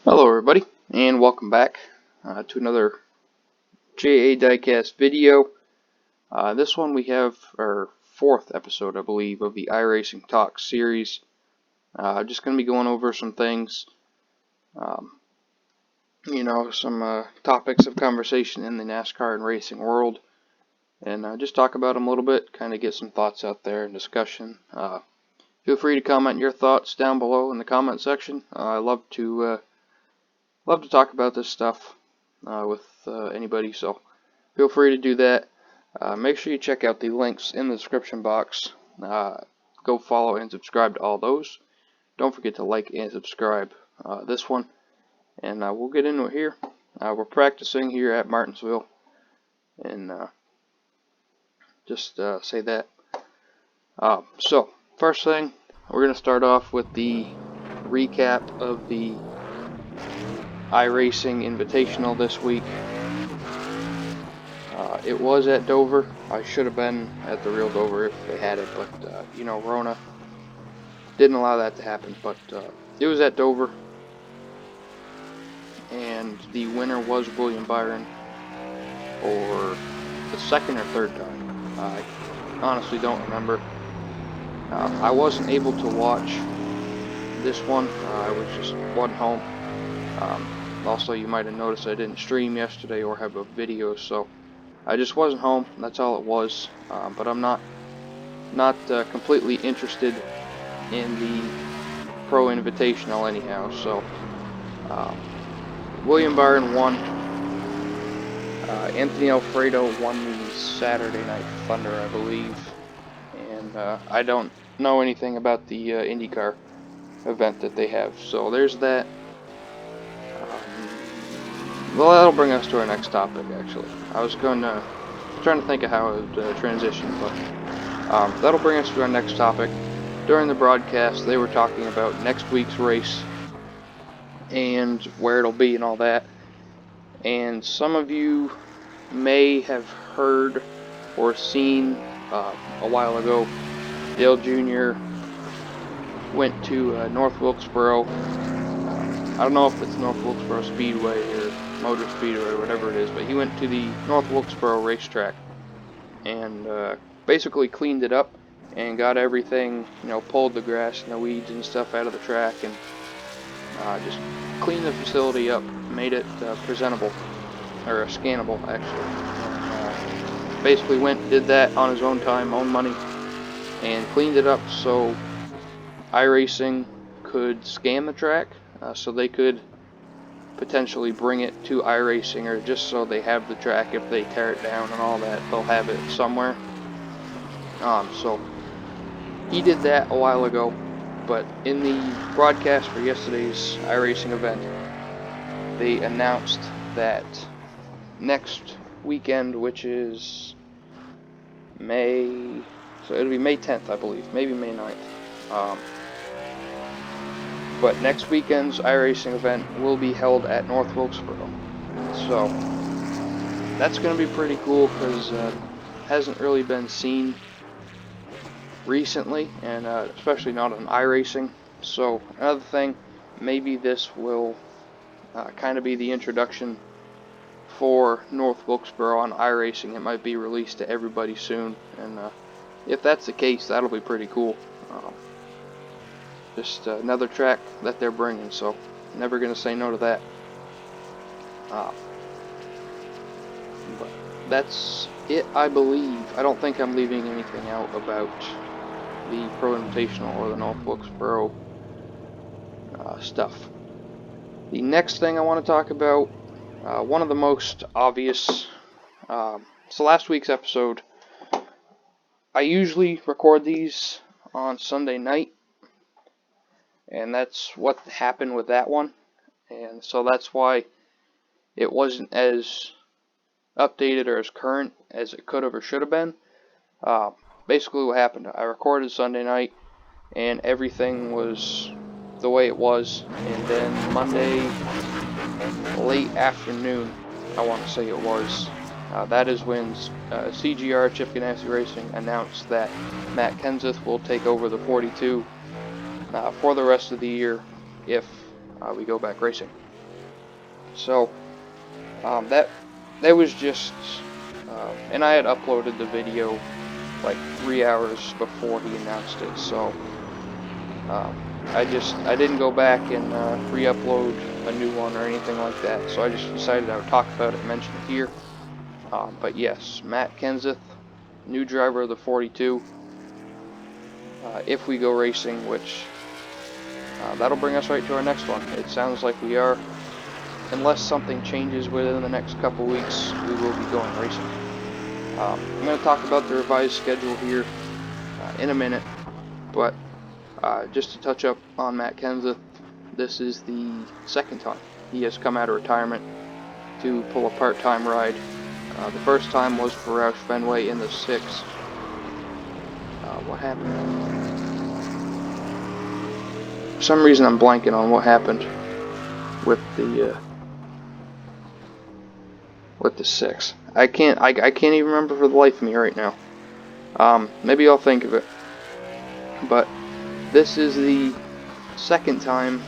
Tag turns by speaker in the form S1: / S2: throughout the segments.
S1: Hello everybody, and welcome back to another JA Diecast video. This one we have our fourth episode, I believe, of the iRacing Talk series. Just going to be going over some things, um, some topics of conversation in the NASCAR and racing world, and just talk about them a little bit, kind of get some thoughts out there and discussion. Feel free to comment your thoughts down below in the comment section. I love to talk about this stuff with anybody, so feel free to do that. Make sure you check out the links in the description box. Go follow and subscribe to all those. Don't forget to like and subscribe this one, and we'll get into it here. We're practicing here at Martinsville, and just say that. So, first thing, we're going to start off with the recap of the iRacing Invitational this week. It was at Dover. I should have been at the real Dover if they had it, but Rona didn't allow that to happen. But it was at Dover, and the winner was William Byron for the second or third time. I honestly don't remember. I wasn't able to watch this one. I wasn't home. Also, you might have noticed I didn't stream yesterday or have a video, so I just wasn't home. That's all it was. But I'm not completely interested in the Pro Invitational anyhow. So William Byron won. Anthony Alfredo won the Saturday Night Thunder, I believe. And I don't know anything about the IndyCar event that they have. So there's that. Well, that'll bring us to our next topic, actually. I was trying to think of how I would transition, but that'll bring us to our next topic. During the broadcast, they were talking about next week's race and where it'll be and all that. And some of you may have heard or seen a while ago, Dale Jr. went to North Wilkesboro. I don't know if it's North Wilkesboro Speedway or Motor Speedway or whatever it is, but he went to the North Wilkesboro racetrack and basically cleaned it up and got everything, pulled the grass and the weeds and stuff out of the track and just cleaned the facility up, made it presentable, or scannable actually. Basically did that on his own time, own money, and cleaned it up so iRacing could scan the track, so they could potentially bring it to iRacing, or just so they have the track if they tear it down and all that, they'll have it somewhere. So he did that a while ago, but in the broadcast for yesterday's iRacing event, they announced that next weekend, which is so it'll be May 10th, I believe, maybe May 9th. But next weekend's iRacing event will be held at North Wilkesboro. So that's going to be pretty cool because it hasn't really been seen recently, and especially not on iRacing. So another thing, maybe this will kind of be the introduction for North Wilkesboro on iRacing. It might be released to everybody soon, and if that's the case, that'll be pretty cool. Just another track that they're bringing, so never going to say no to that. But that's it, I believe. I don't think I'm leaving anything out about the Pro Invitational or the North Wilkesboro stuff. The next thing I want to talk about, one of the most obvious, so last week's episode, I usually record these on Sunday night, and that's what happened with that one, and so that's why it wasn't as updated or as current as it could have or should have been. Basically what happened, I recorded Sunday night, and everything was the way it was, and then Monday late afternoon, I want to say it was, that is when CGR Chip Ganassi Racing announced that Matt Kenseth will take over the 42 for the rest of the year if we go back racing. So that was just, and I had uploaded the video like 3 hours before he announced it. So I didn't go back and re-upload a new one or anything like that. So I just decided I would talk about it and mention it here. But yes, Matt Kenseth, new driver of the 42. If we go racing, which that'll bring us right to our next one. It sounds like we are. Unless something changes within the next couple weeks, we will be going racing. I'm going to talk about the revised schedule here in a minute, but just to touch up on Matt Kenseth, this is the second time he has come out of retirement to pull a part-time ride. The first time was for Roush Fenway in the 6. What happened? For some reason I'm blanking on what happened with the 6. I can't even remember for the life of me right now. Maybe I'll think of it. But this is the second time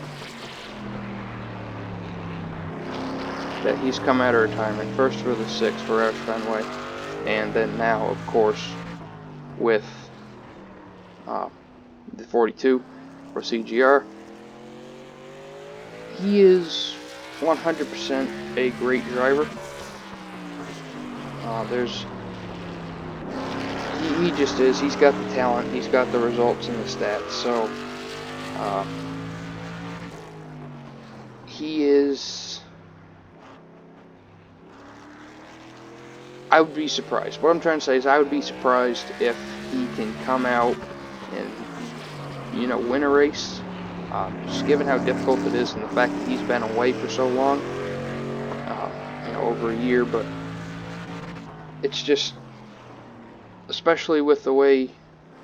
S1: that he's come out of retirement. First for the 6 for Roush Fenway, and then now, of course, with the 42 for CGR. He is 100% a great driver. He just is. He's got the talent. He's got the results and the stats. So he is. I would be surprised. What I'm trying to say is I would be surprised if he can come out and, win a race. Just given how difficult it is and the fact that he's been away for so long, over a year, but it's just, especially with the way,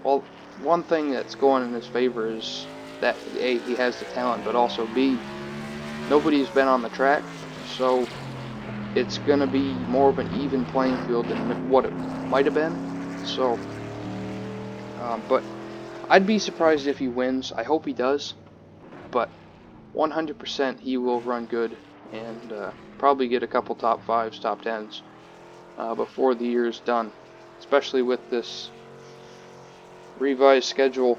S1: well, one thing that's going in his favor is that A, he has the talent, but also B, nobody's been on the track, so it's going to be more of an even playing field than what it might have been. So, but I'd be surprised if he wins. I hope he does, but 100% he will run good and probably get a couple top 5s, top 10s before the year is done. Especially with this revised schedule,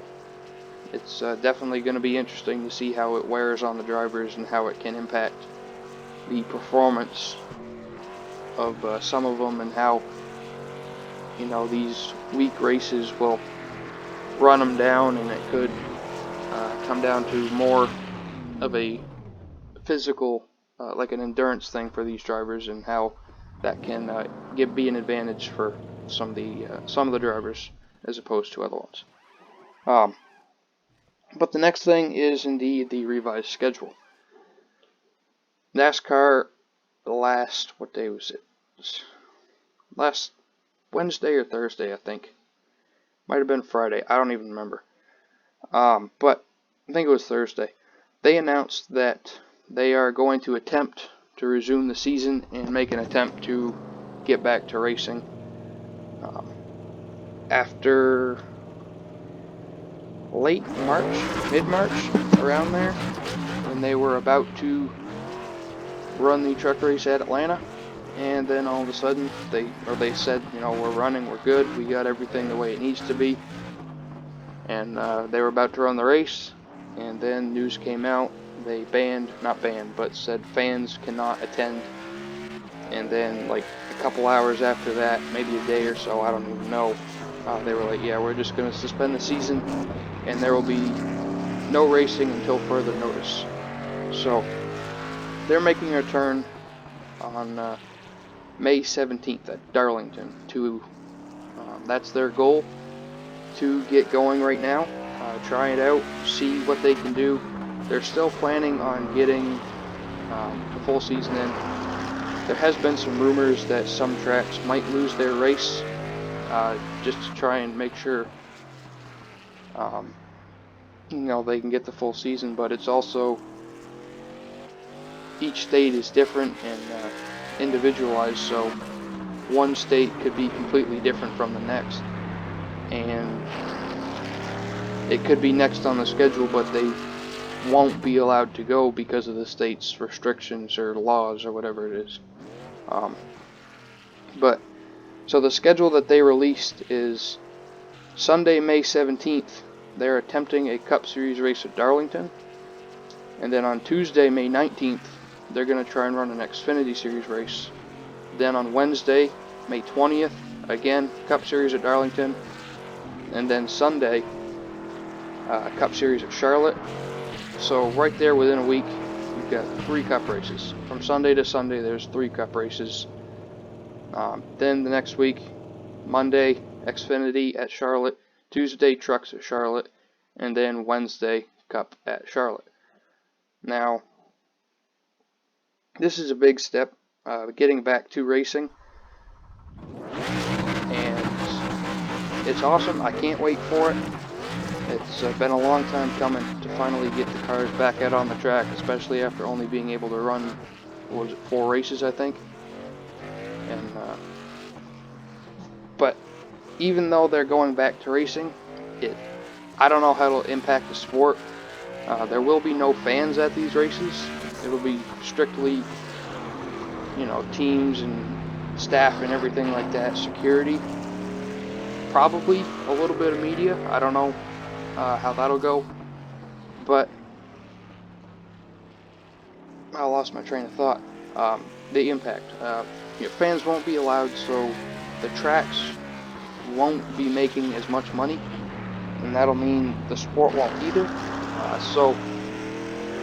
S1: it's definitely going to be interesting to see how it wears on the drivers and how it can impact the performance of some of them, and how these weak races will run them down, and it could come down to more of a physical, like an endurance thing for these drivers, and how that can be an advantage for some of the drivers as opposed to other ones. But the next thing is indeed the revised schedule. NASCAR, what day was it? Last Wednesday or Thursday, I think. Might have been Friday. I don't even remember. But I think it was Thursday. They announced that they are going to attempt to resume the season and make an attempt to get back to racing after late March, mid-March, around there, when they were about to run the truck race at Atlanta, and then all of a sudden they said, we're running, we're good, we got everything the way it needs to be, and they were about to run the race, and then news came out. They said fans cannot attend. And then, like, a couple hours after that, maybe a day or so, I don't even know, they were like, yeah, we're just going to suspend the season, and there will be no racing until further notice. So, they're making a return on May 17th at Darlington. That's their goal, to get going right now, try it out, see what they can do. They're still planning on getting the full season in. There has been some rumors that some tracks might lose their race, just to try and make sure, they can get the full season. But it's also, each state is different and individualized, so one state could be completely different from the next, and it could be next on the schedule, but they won't be allowed to go because of the state's restrictions or laws or whatever it is. But so the schedule that they released is Sunday, May 17th, they're attempting a Cup Series race at Darlington. And then on Tuesday, May 19th, they're going to try and run an Xfinity Series race. Then on Wednesday, May 20th, again, Cup Series at Darlington. And then Sunday, Cup Series at Charlotte. So right there within a week, you've got 3 Cup races. From Sunday to Sunday, there's 3 Cup races. Then the next week, Monday, Xfinity at Charlotte. Tuesday, Trucks at Charlotte. And then Wednesday, Cup at Charlotte. Now, this is a big step, getting back to racing. And it's awesome. I can't wait for it. It's been a long time coming to finally get the cars back out on the track, especially after only being able to run, what was it, 4 races, I think? And but even though they're going back to racing, I don't know how it'll impact the sport. There will be no fans at these races. It'll be strictly, teams and staff and everything like that, security. Probably a little bit of media. I don't know how that'll go. But I lost my train of thought. The impact. Fans won't be allowed, so the tracks won't be making as much money, and that'll mean the sport won't either. So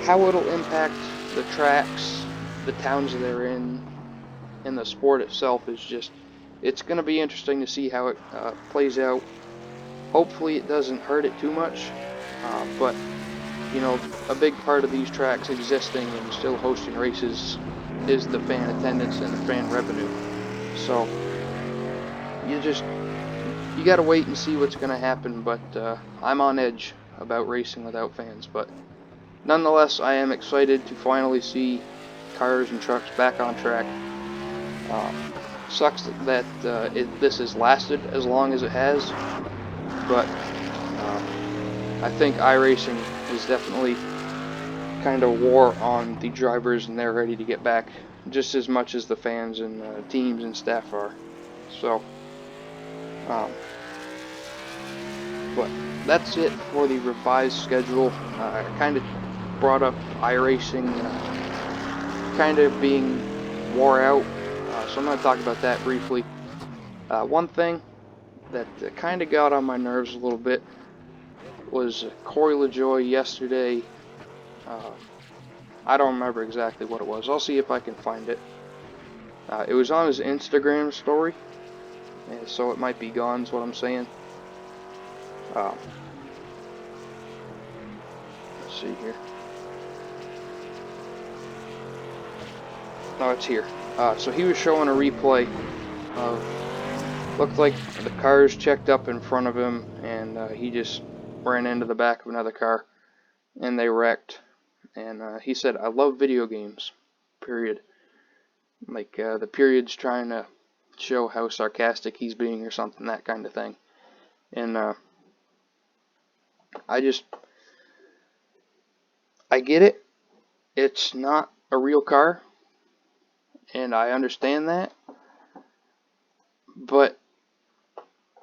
S1: how it'll impact the tracks, the towns they're in, and the sport itself is just, it's going to be interesting to see how it plays out. Hopefully it doesn't hurt it too much, but a big part of these tracks existing and still hosting races is the fan attendance and the fan revenue. So you got to wait and see what's going to happen, but I'm on edge about racing without fans. But nonetheless, I am excited to finally see cars and trucks back on track. Sucks that this has lasted as long as it has, but I think iRacing is definitely kind of war on the drivers, and they're ready to get back just as much as the fans and teams and staff are. So, but that's it for the revised schedule. I kind of brought up iRacing kind of being wore out, so I'm going to talk about that briefly. One thing that kind of got on my nerves a little bit was Corey LaJoy yesterday. I don't remember exactly what it was. I'll see if I can find it. It was on his Instagram story, and so it might be gone, is what I'm saying. Let's see here. No, it's here. So he was showing a replay of, looked like the cars checked up in front of him, and he just ran into the back of another car, and they wrecked. And he said, "I love video games, period." Like, the period's trying to show how sarcastic he's being or something, that kind of thing. And I get it. It's not a real car, and I understand that. But,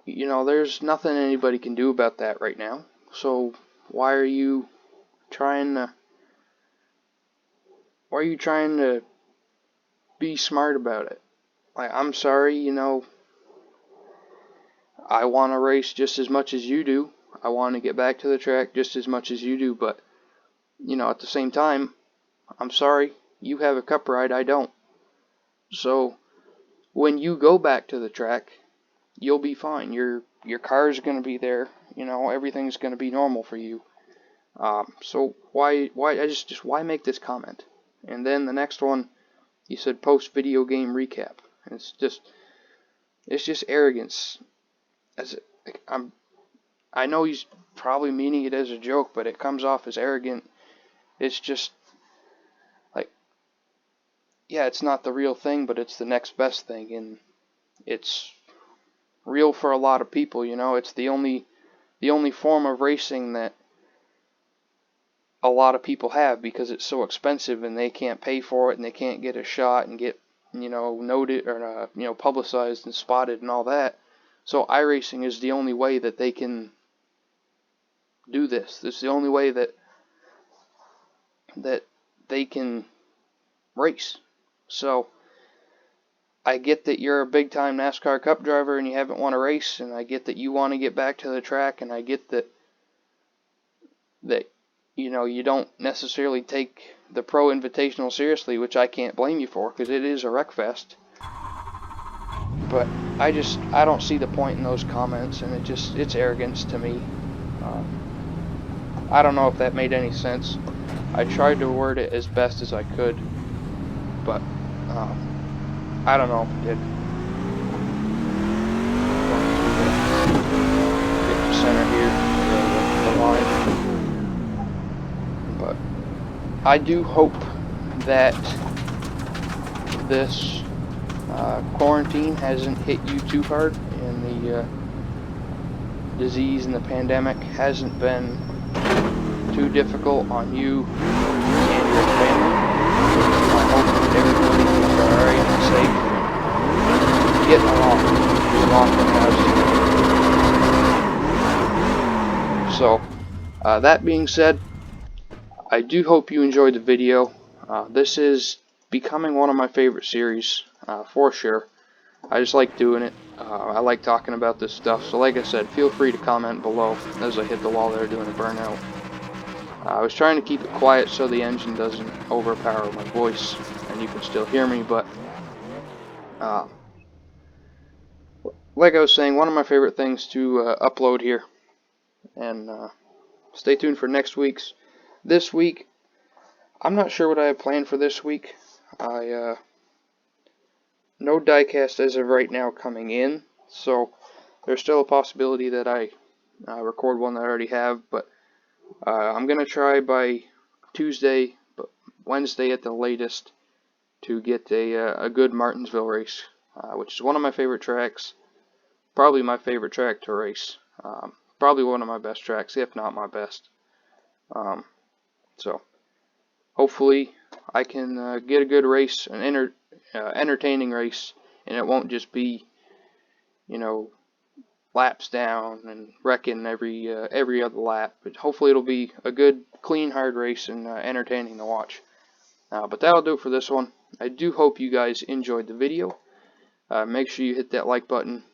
S1: there's nothing anybody can do about that right now. So why are you trying to be smart about it? Like, I'm sorry, I want to race just as much as you do. I want to get back to the track just as much as you do, but, at the same time, I'm sorry, you have a cup ride, I don't. So, when you go back to the track, you'll be fine. Your car's going to be there, everything's going to be normal for you. So why make this comment? And then the next one, he said post video game recap. And it's just arrogance. I know he's probably meaning it as a joke, but it comes off as arrogant. It's just like, yeah, it's not the real thing, but it's the next best thing, and it's real for a lot of people. It's the only form of racing that a lot of people have because it's so expensive and they can't pay for it and they can't get a shot and get, noted or publicized and spotted and all that. So iRacing is the only way that they can do this. This is the only way that they can race. So I get that you're a big time NASCAR Cup driver and you haven't won a race, and I get that you want to get back to the track, and I get that you don't necessarily take the Pro Invitational seriously, which I can't blame you for because it is a wreck fest. But I don't see the point in those comments, and it's arrogance to me. I don't know if that made any sense. I tried to word it as best as I could, but I don't know if it did. Get to center here, the line. But I do hope that this quarantine hasn't hit you too hard, and the disease and the pandemic hasn't been too difficult on you and your family. I hope that everybody is alright and safe and getting along as. So, that being said, I do hope you enjoyed the video. This is becoming one of my favorite series, for sure. I just like doing it. I like talking about this stuff. So like I said, feel free to comment below as I hit the wall there doing a burnout. I was trying to keep it quiet so the engine doesn't overpower my voice and you can still hear me, but like I was saying, one of my favorite things to upload here. And stay tuned for next week's. This week, I'm not sure what I have planned for this week. No diecast as of right now coming in, so there's still a possibility that I record one that I already have, but I'm going to try by Tuesday, but Wednesday at the latest, to get a good Martinsville race, which is one of my favorite tracks, probably my favorite track to race, probably one of my best tracks, if not my best. So hopefully I can get a good race, an entertaining race, and it won't just be, laps down and wrecking every other lap. But hopefully it'll be a good, clean, hard race and entertaining to watch. But that'll do it for this one. I do hope you guys enjoyed the video. Make sure you hit that like button.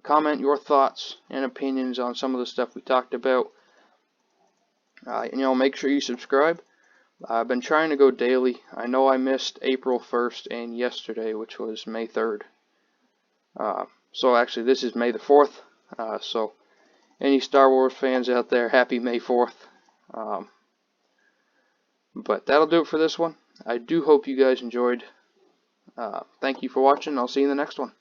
S1: Comment your thoughts and opinions on some of the stuff we talked about. Make sure you subscribe. I've been trying to go daily. I know I missed April 1st and yesterday, which was May 3rd. So actually this is May the 4th. So any Star Wars fans out there, happy May 4th. But that'll do it for this one. I do hope you guys enjoyed. Thank you for watching. I'll see you in the next one.